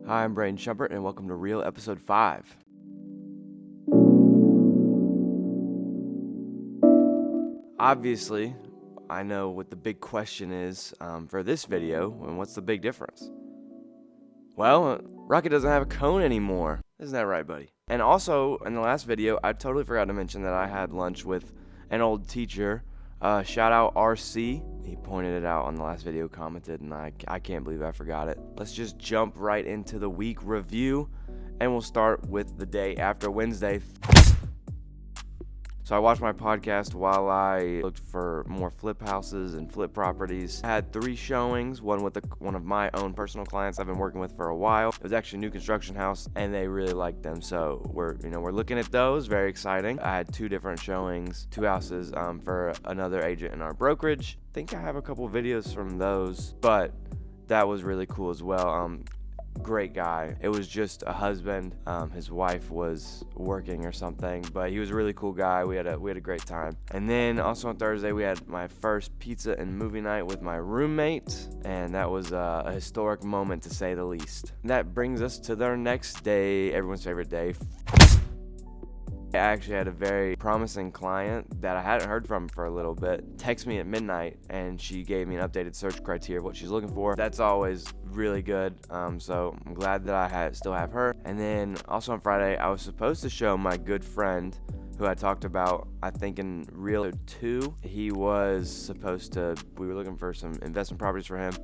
Hi, I'm Braden Shumpert, and welcome to Real Episode 5. Obviously, I know what the big question is for this video, and what's the big difference? Well, Rocket doesn't have a cone anymore. Isn't that right, buddy? And also, in the last video, I totally forgot to mention that I had lunch with an old teacher. Shout out RC. He pointed it out on the last video, commented, and I can't believe I forgot it. Let's just jump right into the week review, and we'll start with the day after Wednesday. So I watched my podcast while I looked for more flip houses and flip properties. I had 3 showings, one with one of my own personal clients I've been working with for a while. It was actually a new construction house, and they really liked them. So we're looking at those. Very exciting. I had 2 different showings, 2 houses for another agent in our brokerage. I think I have a couple videos from those, but that was really cool as well. Great guy. It was just a husband. His wife was working or something, but he was a really cool guy. We had a great time. And then also on Thursday we had my first pizza and movie night with my roommate, and that was a historic moment to say the least. That brings us to their next day, everyone's favorite day. I actually had a very promising client that I hadn't heard from for a little bit text me at midnight, and she gave me an updated search criteria of what she's looking for. That's always really good, so I'm glad that I still have her. And then also on Friday, I was supposed to show my good friend who I talked about, I think in Real 2. We were looking for some investment properties for him.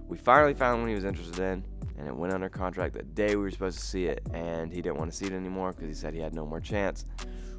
We finally found one he was interested in, and it went under contract the day we were supposed to see it, and he didn't want to see it anymore because he said he had no more chance,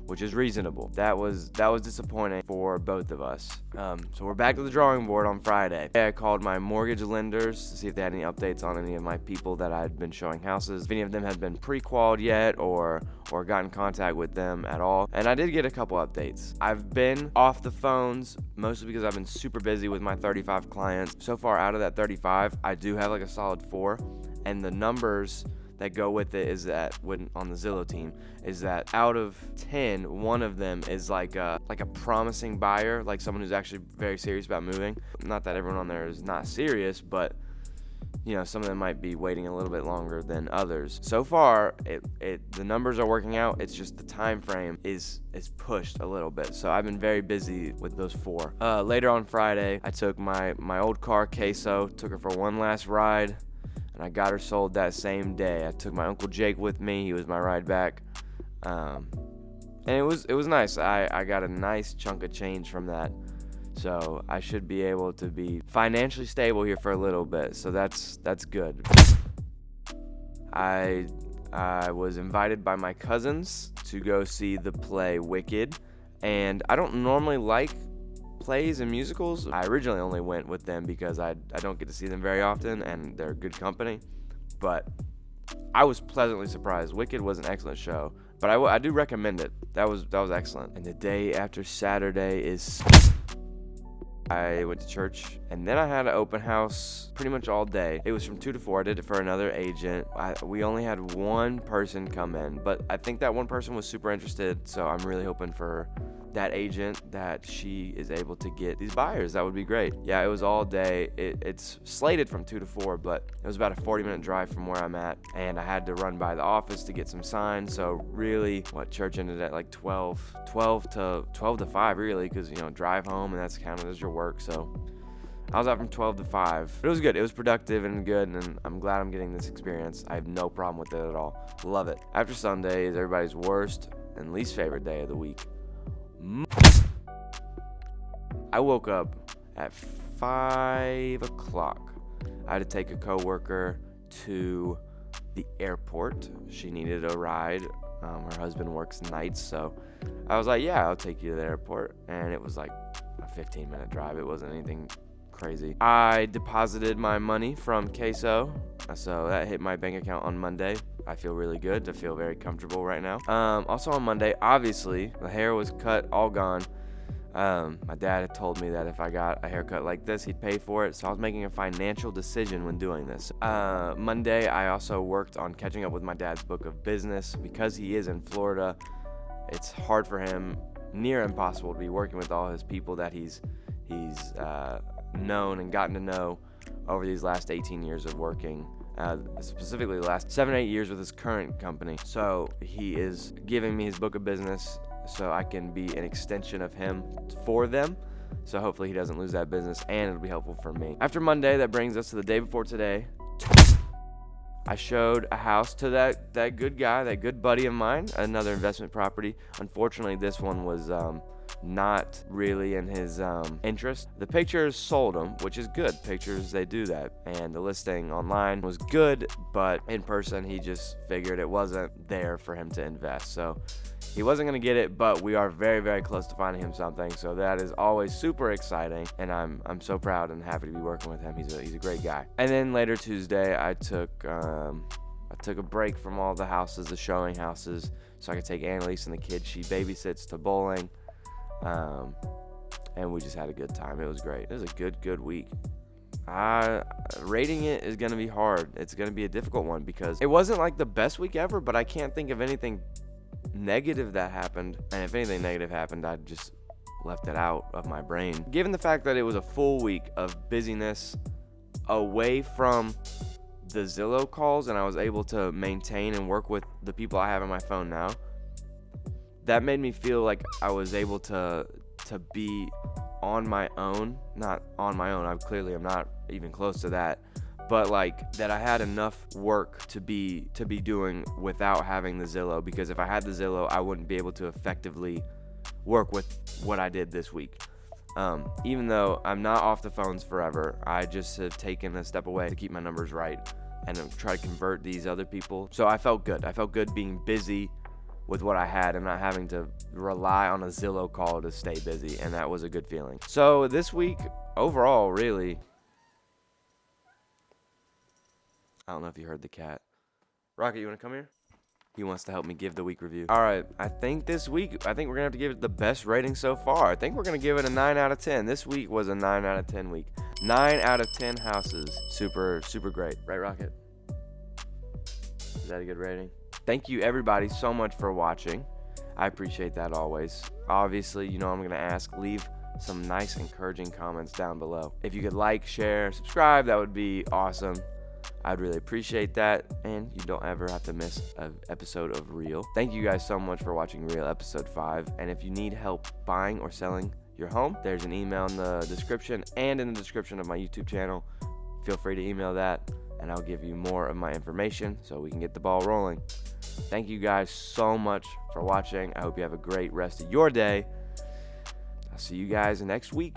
which is reasonable. That was disappointing for both of us. So we're back to the drawing board on Friday. I called my mortgage lenders to see if they had any updates on any of my people that I had been showing houses, if any of them had been pre-qualified yet or got in contact with them at all. And I did get a couple updates. I've been off the phones mostly because I've been super busy with my 35 clients. So far out of that 35, I do have like a solid 4, and the numbers that go with it is that on the Zillow team is that out of 10, one of them is like a promising buyer, like someone who's actually very serious about moving. Not that everyone on there is not serious, but some of them might be waiting a little bit longer than others. So far, the numbers are working out. It's just the time frame is pushed a little bit. So I've been very busy with those 4. Later on Friday, I took my old car, Queso, took her for one last ride, and I got her sold that same day. I took my Uncle Jake with me. He was my ride back. And it was nice. I got a nice chunk of change from that. So I should be able to be financially stable here for a little bit. So that's good. I was invited by my cousins to go see the play Wicked. And I don't normally like plays and musicals. I originally only went with them because I don't get to see them very often, and they're good company. But I was pleasantly surprised. Wicked was an excellent show, but I do recommend it. That was excellent. And the day after Saturday is I went to church, and then I had an open house pretty much all day. It was from 2 to 4. I did it for another agent. We only had one person come in, but I think that one person was super interested, so I'm really hoping for that agent that she is able to get these buyers. That would be great. Yeah, it was all day. It's slated from 2 to 4, but it was about a 40-minute drive from where I'm at, and I had to run by the office to get some signs. So really, church ended at like 12 to 5 really, because drive home, and that's counted as your work. So I was out from 12 to 5. But it was good. It was productive and good, and I'm glad I'm getting this experience. I have no problem with it at all. Love it. After Sunday is everybody's worst and least favorite day of the week. I woke up at 5 o'clock. I had to take a coworker to the airport. She needed a ride. Her husband works nights, so I was like, yeah, I'll take you to the airport. And it was like a 15-minute drive. It wasn't anything crazy. I deposited my money from Queso, so that hit my bank account on Monday. I feel really good. I feel very comfortable right now. Also on Monday, obviously, the hair was cut, all gone. My dad had told me that if I got a haircut like this, he'd pay for it, so I was making a financial decision when doing this. Monday, I also worked on catching up with my dad's book of business. Because he is in Florida, it's hard for him, near impossible, to be working with all his people that he's known and gotten to know over these last 18 years of working specifically the last 7-8 years with his current company. So he is giving me his book of business so I can be an extension of him for them. So hopefully he doesn't lose that business, and it'll be helpful for me. After Monday, that brings us to the day before today. I showed a house to that good guy, that good buddy of mine, another investment property. Unfortunately, this one was not really in his interest. The pictures sold him, which is good. Pictures, they do that. And the listing online was good, but in person, he just figured it wasn't there for him to invest. So he wasn't going to get it, but we are very, very close to finding him something. So that is always super exciting, and I'm so proud and happy to be working with him. He's a great guy. And then later Tuesday, I took a break from all the houses, the showing houses, so I could take Annalise and the kids. She babysits to bowling, and we just had a good time. It was great. It was a good week. Rating it is going to be hard. It's going to be a difficult one because it wasn't like the best week ever, but I can't think of anything negative that happened, and if anything negative happened, I just left it out of my brain. Given the fact that it was a full week of busyness away from the Zillow calls, and I was able to maintain and work with the people I have on my phone now, that made me feel like I was able to be on my own. Not on my own, I'm not even close to that, but like that I had enough work to be doing without having the Zillow, because if I had the Zillow, I wouldn't be able to effectively work with what I did this week. Even though I'm not off the phones forever, I just have taken a step away to keep my numbers right and try to convert these other people. So I felt good. I felt good being busy with what I had and not having to rely on a Zillow call to stay busy, and that was a good feeling. So this week, overall, really, I don't know if you heard the cat. Rocket, you want to come here? He wants to help me give the week review. All right, I think we're going to have to give it the best rating so far. I think we're going to give it a 9 out of 10. This week was a 9 out of 10 week. 9 out of 10 houses. Super, super great. Right, Rocket? Is that a good rating? Thank you, everybody, so much for watching. I appreciate that always. Obviously, you know I'm going to ask. Leave some nice, encouraging comments down below. If you could like, share, subscribe, that would be awesome. I'd really appreciate that, and you don't ever have to miss an episode of Real. Thank you guys so much for watching Real episode 5, and if you need help buying or selling your home, there's an email in the description and in the description of my YouTube channel. Feel free to email that, and I'll give you more of my information so we can get the ball rolling. Thank you guys so much for watching. I hope you have a great rest of your day. I'll see you guys next week.